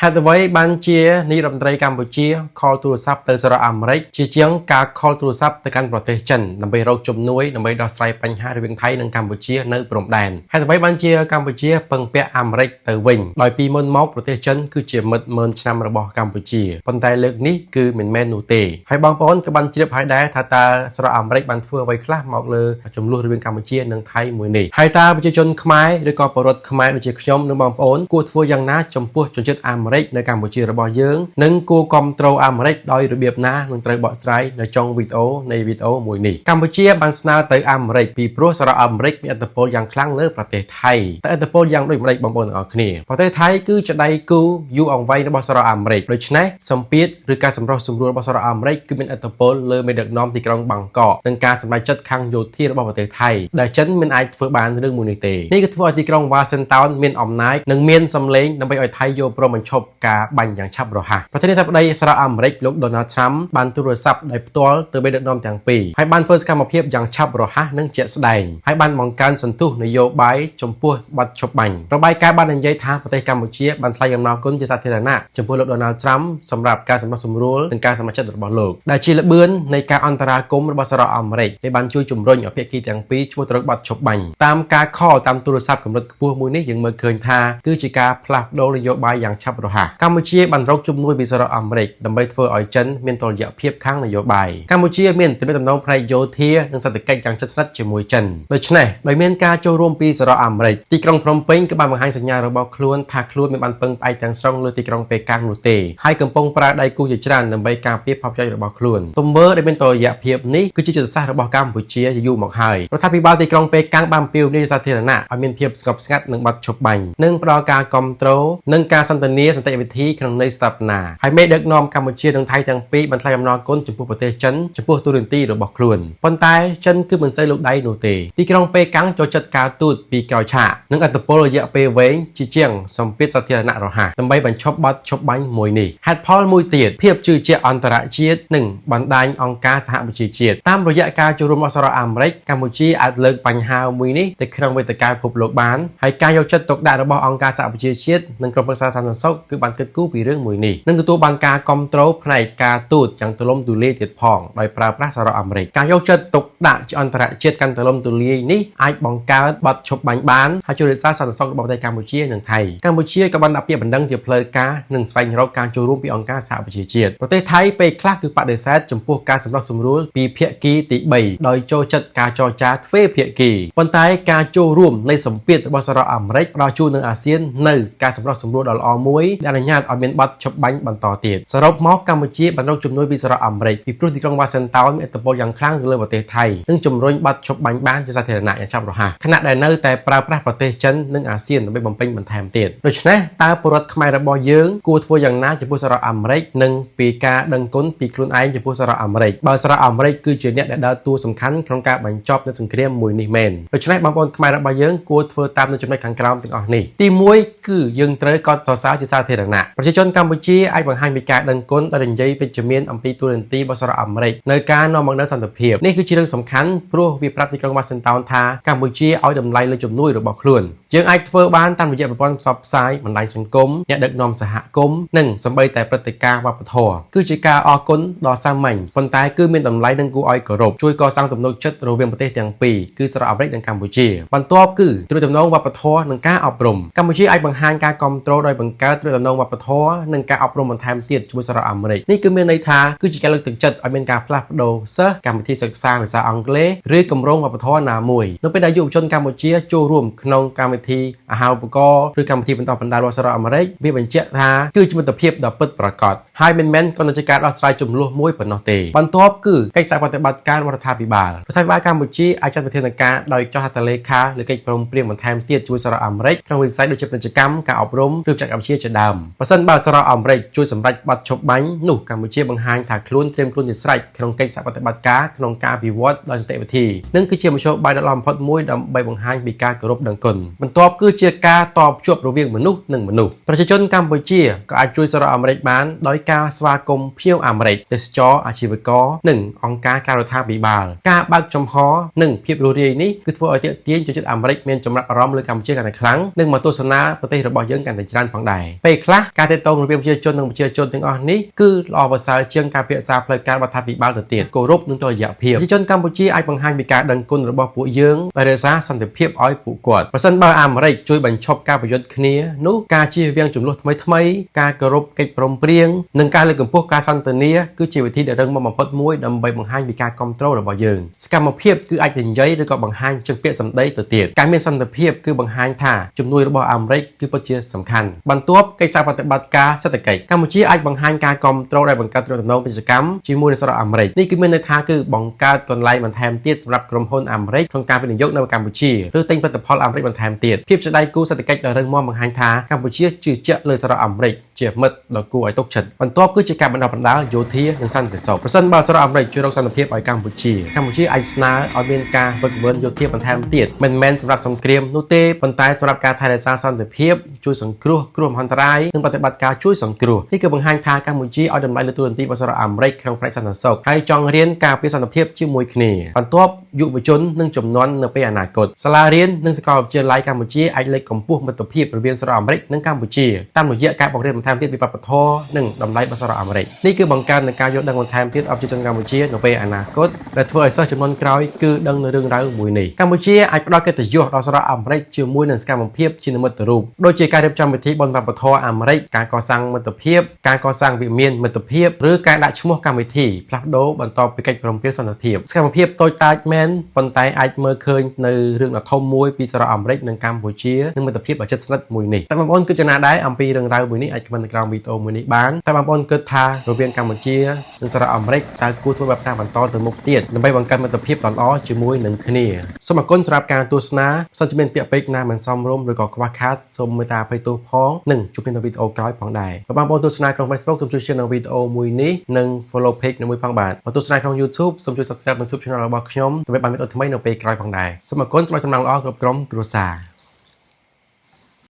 ហេតុអ្វីបានជានាយរដ្ឋមន្ត្រីកម្ពុជាខលទូរស័ព្ទទៅសហរដ្ឋអាមេរិកជាជាងការខលទូរស័ព្ទទៅកាន់ប្រទេសចិនដើម្បីរកជំនួយដើម្បីដោះស្រាយបញ្ហារវាងថៃនិងកម្ពុជានៅព្រំដែនហេតុអ្វីបានជាកម្ពុជាពឹងពាក់អាមេរិកទៅវិញដោយពីមុនមកប្រទេសចិនគឺជាមិត្តម៉ឺនឆ្នាំរបស់កម្ពុជាប៉ុន្តែលើកនេះគឺមិនមែននោះទេហើយបងប្អូនក៏បានជ្រាបហើយដែរថាតើសហរដ្ឋអាមេរិកបានធ្វើអ្វីខ្លះមកលើចំនួនរវាងកម្ពុជានិងថៃមួយនេះហើយតើប្រជាជនខ្មែរឬក៏ពលរដ្ឋខ្មែរដូចជាខ្ញុំនិងបងប្អូនគួរធ្វើយ៉ាងណាចំពោះជនជាតិអាមេរិកនៅកម្ពុជារបស់យើងនិងគួរគ្រប់គ្រងអាមេរិកដោយរបៀបណានឹងត្រូវបកស្រាយនៅចុងវីដេអូមួយនេះកម្ពុជាបានស្នើទៅអាមេរិកពីព្រោះសហរដ្ឋអាមេរិកមានឥទ្ធិពលយ៉ាងខ្លាំងលើប្រទេសថៃតែឥទ្ធិពលយ៉ាងដូចម្តេចបងប្អូនទាំងអស់គ្នាប្រទេសថៃគឺជាដៃគូយូរអង្វែងរបស់សហរដ្ឋអាមេរិកដូច្នេះសម្ពាធឬការសម្រុះសម្រួលរបស់សហរដ្ឋអាមេរិកគឺមានឥទ្ធិពលលើមេដឹកនាំទីក្រុងបាងកកនិងការសម្រេចចិត្តខាងយោធារបស់ប្រទេសថៃដែលចិនមិនអាចធ្វើបានរឿងមួយនេះទេនេះគឺធ្វើឲ្យទីក្រុងវ៉ាស៊ីនតោនមានអំណាចនិងមានសម្លេងដើម្បីឲ្យថៃយកព្រមបញ្ឈប់ការបាញ់យ៉ាងឆាប់រហ័សប្រធានាធិបតីសហរដ្ឋអាមេរិកលោក Donald Trump បានទូរស័ព្ទដោយផ្ទាល់ទៅមេដឹកនាំទាំងពីរហើយបានធ្វើសកម្មភាពយ៉ាងឆាប់រហ័សនិងជាក់ស្ដែងហើយបានបង្កើនសន្ទុះនយោបាយចំពោះបទឈប់បាញ់របាយការណ៍បាននិយាយថាប្រទេសកម្ពុជាបានថ្លែងអំណរគុណជាសាធារណៈចំពោះលោក Donald Trump សម្រាប់ការសម្រុះសម្រួលនិងការសម្រេចចិត្តរបស់លោកដែលជាល្បឿននៃការអន្តរាគមន៍របស់សហរដ្ឋអាមេរិកដែលបានជួយជំរុញឲ្យភាគីទាំងពីរឈ្មោះទៅរកបទឈប់បាញ់តាមការខលតាមទូរស័ព្ទកម្រិតខ្ពស់មួយនេះយើងមើលឃើញថាគឺជាការផ្លាស់ប្ដូរនយោបាយយ៉ាងឆាប់រហ័សកម្ពុជាបានរកជំនួយពីសហរដ្ឋអាមេរិកដើម្បីធ្វើឲ្យចិនមានតុល្យភាពខាងនយោបាយកម្ពុជាមានទំនាក់ទំនងផ្នែកយោធានិងសេដ្ឋកិច្ចយ៉ាងជិតស្និទ្ធជាមួយចិនដូច្នេះដោយមានការចូលរួមពីសហរដ្ឋអាមេរិកទីក្រុងភ្នំពេញក៏បានបង្ហាញសញ្ញារបស់ខ្លួនថាខ្លួនមិនបានពឹងផ្អែកទាំងស្រុងលើទីក្រុងប៉េកាំងនោះទេហើយកំពុងប្រើដៃគូជាច្រើនដើម្បីការពារផលប្រយោជន៍របស់ខ្លួនទង្វើដែលមានតុល្យភាពនេះគឺជាយុទ្ធសាស្ត្ររបស់កម្ពុជាយូរមកហើយរដ្ឋាភិបាលទីក្រុងប៉េកាំងបានអំពាវនាវសាធារណៈឲ្យមានភាពស្ងប់ស្ងាត់និងបទឈប់បាញ់និងផ្ដល់ការគ្រប់គ្រងនិងការសន្ទនាសន្តិវិធីក្នុងន័យស្ថាបនាហើយមេដឹកនាំកម្ពុជានិងថៃទាំងពីរបានថ្លែងអំណរគុណចំពោះប្រទេសចិនចំពោះទូរនទីរបស់ខ្លួនប៉ុន្តែចិនគឺមិនសូវលូកដៃនោះទេទីក្រុងប៉េកាំងចូលចិត្តការទូតពីក្រោយឆាកនិងឥទ្ធិពលរយៈពេលវែងជាងសម្ពាធសាធារណៈរហ័សដើម្បីបញ្ឈប់បទឈប់បាញ់មួយនេះហេតុផលមួយទៀតភាពជឿជាក់អន្តរជាតិនិងបណ្ដាញអង្គការសហប្រជាជាតិតាមរយៈការចូលរួមរបស់សហរដ្ឋអាមេរិកកម្ពុជាអាចលើកបញ្ហាមួយនេះទៅក្នុងវេទិកាពិភពលោកបានហើយការយកចិត្តទុកដាក់របស់អង្គការសហប្រជាជាតិនិងក្រុមប្រឹក្សាសន្តិសុខគឺបានគិតគូរពីរឿងមួយនេះនិងទទួលបានការគ្រប់គ្រងផ្នែកការទូតយ៉ាងទូលំទូលាយទៀតផងដោយប្រើប្រាស់សហរដ្ឋអាមេរិកការយកចិត្តទុកដាក់ជាអន្តរជាតិកាន់ទូលំទូលាយនេះអាចបង្កើតបទឈប់បាញ់បានហើយជួយរក្សាសន្តិសុខរបស់ប្រទេសកម្ពុជានិងថៃកម្ពុជាក៏បានដាក់ពាក្យបណ្ដឹងជាផ្លូវការនិងស្វែងរកការចូលរួមពីអង្គការសហប្រជាជាតិប្រទេសថៃពេលខ្លះគឺបដិសេធចំពោះការសម្រុះសម្រួលពីភាគីទី3ដោយចូលចិត្តការចរចាទ្វេភាគីប៉ុន្តែការចូលរួមនៃសម្ពាធរបស់សហរដ្ឋអាមេរិកផ្ដល់ជូននឹងអាស៊ាននៅការសម្រុះសម្រួលដ៏ល្អមួយដែលអនុញ្ញាតឲ្យមានបទឈប់បាញ់បន្តទៀតសរុបមកកម្ពុជាបានរកជំនួយពីសហរដ្ឋអាមេរិកពីព្រោះទីក្រុងវ៉ាស៊ីនតោនមានឥទ្ធិពលយ៉ាងខ្លាំងលើប្រទេសថៃនិងជំរុញបទឈប់បាញ់បានជាសាធារណៈយ៉ាងឆាប់រហ័សខណៈដែលនៅតែប្រើប្រាស់ប្រទេសចិននិងអាស៊ានដើម្បីបំពេញបន្ថែមទៀតដូច្នេះតើពលរដ្ឋខ្មែររបស់យើងគួរធ្វើយ៉ាងណាចំពោះសហរដ្ឋអាមេរិកនិងពីការដឹងគុណពីខ្លួនឯងចំពោះសហរដ្ឋអាមេរិកបើសហរដ្ឋអាមេរិកគឺជាអ្នកដែលដើរតួសំខាន់ក្នុងការបញ្ចប់នូវសង្គ្រាមមួយនេះមែនដូច្នេះបងប្អូនខ្មែររបស់យើងគួរធ្វើតាមនូវចំណុចខាងក្រោមទាំងអស់នេះទី1គឺយើងត្រូវកត់សរសើរជាសាធារណៈប្រជាជនកម្ពុជាអាចបង្ហាញពីការដឹងគុណដោយនិយាយវិជ្ជមានអំពីទូរនទីរបស់សហរដ្ឋអាមេរិកនៅការនាំមកនូវសន្តិភាពនេះគឺជារឿងសំខាន់ព្រោះវាប្រាប់ទីក្រុងវ៉ាស៊ីនតោនថាកម្ពុជាឲ្យតម្លៃលើជំនួយរបស់ខ្លួនយើងអាចធ្វើបានតាមរយៈប្រព័ន្ធផ្សព្វផ្សាយបណ្ដាញសង្គមអ្នកដឹកនាំសហគមន៍និងសម្បីតែព្រឹត្តិការណ៍វប្បធម៌គឺជាការអរគុណដ៏សាមញ្ញប៉ុន្តែគឺមានតម្លៃនិងគួរឲ្យគោរពជួយកសាងទំនុកចិត្តរវាងប្រទេសទាំងពីរគឺសហរដ្ឋអាមេរិកនិងកម្ពុជាបន្ទាប់គឺទំនាក់ទំនងវប្បធម៌និងការអប់រំកម្ពុជាអាចបង្ហាញការគ្រប់គ្រងដោយបង្កើតទំនាក់ទំនងវប្បធម៌និងការអប់រំបន្ថែមទៀតជាមួយសហរដ្ឋអាមេរិកនេះគឺមានន័យថាគឺជាការលើកទឹកចិត្តឲ្យមានការផ្លាស់ប្ដូរសិស្សកម្មវិធីសិក្សាភាសាអង់គ្លេសឬគម្រោងវប្បធម៌ណាមួយនៅពេលដែលយុវជនកម្ពុជាចូលរួមក្នុងកម្មវិធីអាហារូបករណ៍ឬកម្មវិធីបន្តបណ្ដាលរបស់សហរដ្ឋអាមេរិកវាបញ្ជាក់ថាគឺជាមិត្តភាពដ៏ពិតប្រាកដហើយមិនមែនគ្រាន់តែជាការដោះស្រាយជម្លោះមួយប៉ុណ្ណោះទេបន្ទាប់គឺកិច្ចសហប្រតិបត្តិការរបស់រដ្ឋាភិបាលកម្ពុជាអាចចាត់វិធានការដោយចុះហត្ថលេខាលើកិច្ចព្រមព្រៀងបន្ថែមទៀតជាមួយសហរដ្ឋអាមេរិកក្នុងវិស័យដូចជាពាណិជ្ជកម្មការអប់រំឬបច្ចេកវិទ្យាជាដើមបើសិនបើសហរដ្ឋអាមេរិកជួយសម្រេចបទឈប់បាញ់នោះកម្ពុជាបង្ហាញថាខ្លួនត្រៀមខ្លួនជាស្រេចក្នុងកិច្ចសហប្រតិបត្តិការក្នុងការវិវត្តដោយសន្តិវិធីនិងគឺជាមធ្យោបាយដ៏ល្អបំផុតមួយដើម្បីបង្ហាញពីការគោរពដឹងគុណបន្ទាប់គឺជាការតបជួបរវាងមនុស្សនិងមនុស្សប្រជាជនកម្ពុជាក៏អាចជួយសហរដ្ឋអាមេរិកបានដោយការស្វាគមន៍ភ្ញៀវអាមេរិកទេសចរអាជីវករនិងអង្គការក្រៅរដ្ឋាភិបាលការបើកចំហនិងភាពរួសរាយនេះគឺធ្វើឲ្យទាក់ទាញជនជាតិអាមេរិកមានចំណាប់អារម្មណ៍លើកម្ពុជាកាន់តែខ្លាំងនិងមកទស្សនាប្រទេសរបស់យើងកាន់តែច្រើនផងដែរពេល ពេលខ្លះការតេតងរវាងប្រជាជននិងប្រជាជនទាំងអស់នេះគឺល្អប្រសើរជាងការពិភាក្សាផ្លូវការរដ្ឋាភិបាលទៅទៀតគោរពនិងតុល្យភាពប្រជាជនកម្ពុជាអាចបង្ហាញពីការដឹងគុណរបស់ពួកយើងដោយរក្សាសន្តិភាពឲ្យពួកគាត់ប្រសិនបើអាមេរិកជួយបញ្ឈប់ការប្រយុទ្ធគ្នានោះការជៀសវាងចំនួនថ្មីការគោរពកិច្ចព្រមព្រៀងនិងការលើកកម្ពស់ការសន្ទនាគឺជាវិធីដែលរឹងមាំបំផុតមួយដើម្បីបង្ហាញពីការគាំទ្ររបស់យើងសកម្មភាពគឺអាចនិយាយឬក៏បង្ហាញជាពាក្យសម្ដីទៅទៀតការមានសន្តិភាពគឺបង្ហាញថាជំនួយរបស់អាមេរិកគឺពិតជាសំខាន់បន្ទាប់កិច្ចសហប្រតិបត្តិការសេដ្ឋកិច្ចកម្ពុជាអាចបង្ហាញការគាំទ្រដែលបង្កើតទំនាក់ទំនងពាណិជ្ជកម្មជាមួយនឹងសហរដ្ឋអាមេរិកនេះគឺមានន័យថាគឺបង្កើតកន្លែងបន្ថែមទៀតសម្រាប់ក្រុមហ៊ុនអាមេរិកក្នុងការវិនិយោគនៅកម្ពុជាឬទិញផលិតផលអាមេរិកបន្ថែមទៀតភាពជាដៃគូសេដ្ឋកិច្ចដ៏រឹងមាំបង្ហាញថាកម្ពុជាជឿជាក់លើសហរដ្ឋអាមេរិកជាមិត្តដ៏គួរឲ្យទុកចិត្តបន្ទាប់គឺជាការបណ្ដុះបណ្ដាលយោធានិងសន្តិសុខប្រសិនបើសហរដ្ឋអាមេរិកជួយរកសន្តិភាពឲ្យកម្ពុជាអាចស្នើឲ្យមានការវឹកវើយោធាបន្ថែមទៀតមិនមែនសម្រាប់សង្គ្រាមនោះទេប៉ុន្តែសម្រាប់ការថែរក្សាសន្តិភាពជួយសង្គ្រោះគ្រោះមហន្តរាយនិងប្រតិបត្តិការជួយសង្គ្រោះនេះគឺបង្ហាញថាកម្ពុជាឲ្យតម្លៃលើតួនាទីរបស់សហរដ្ឋអាមេរិកក្នុងផ្នែកសន្តិសុខហើយចង់រៀនការពារសន្តិភាពជាមួយគ្នាបន្ទាប់យុវជននិងជំនាន់នៅពេលអនាគតសាលារៀននិងសាកលវិទ្យាល័យកម្ពុជាអាចលើកកម្ពស់មិត្តភាពរវាងសហរដ្ឋអាមេរិកនិងកម្ពុជាតាមរយៈការបង្រៀនបន្ថែមទៀតពីវប្បធម៌និងតម្លៃរបស់សហរដ្ឋអាមេរិកនេះគឺបង្កើននឹងការយល់ដឹងបន្ថែមទៀតអបប្រជាជនកម្ពុជានៅពេលអនាគតដែលធ្វើឲ្យសិស្សជំនាន់ក្រោយគឺដឹងនៅរឿងរ៉ាវមួយនេះកម្ពុជាអាចផ្ដល់កិត្តិយសដល់សហរដ្ឋអាមេរិកជាមួយនឹងសកម្មភាពជានិមិត្តរូបដូចជាការរៀបចំពិធីបុណ្យវប្បធម៌អាមេរិកការកសាងមិត្តភាពការកសាងវិមានមិត្តភាពឬការដាក់ឈ្មោះកម្មវិធីផ្លាស់ប្ដូរបន្ទាប់ពីកិច្ចព្រមព្រៀងសន្តិភាពសកម្មភាពតូចតាចមែនប៉ុន្តែអាចមើលឃើញនៅរឿងដ៏ធំមួយពីសហរដ្ឋអាមេរិកនិងកម្ពុជានិងមិត្តភាពដ៏ជិតស្និទ្ធមួយនេះតែបងប្អូនគិតយ៉ាងណាដែរអំពីរឿងរ៉ាវមួយនេះអាចខមមិននៅក្រោមវីដេអូមួយនេះបានតែបងប្អូនគិតថារវាងកម្ពុជានិងសហរដ្ឋអាមេរិកតើគួរធ្វើបែបណាបន្តទៅមុខទៀតដើម្បីបង្កើតមិត្តភាពល្អៗជាមួយនឹងគ្នាសូមអរគុណសម្រាប់ការទស្សនាសិនជាមានពាក្យពេចន៍ណាមិនសមរម្យឬក៏ខ្វះខាតសូមមេត្តាអភ័យទោសផងនិងជួបគ្នានៅវីដេអូក្រោយផងដែរបងប្អូនទស្សនាក្នុង Facebook សូមជួយ share នៅវីដេអូមួយនេះនិង follow page មួយផងបាទបើទស្សនាក្នុង YouTube សូមជួយ subscribe នៅ YouTube channel របស់ខ្ញុំដើម្បីបានវីដេអូថ្មីនៅពេលក្រោយផងដែរសូមអរគុណសម្រាប់សំណាងល្អគ្រប់ក្រុមគ្រួសារ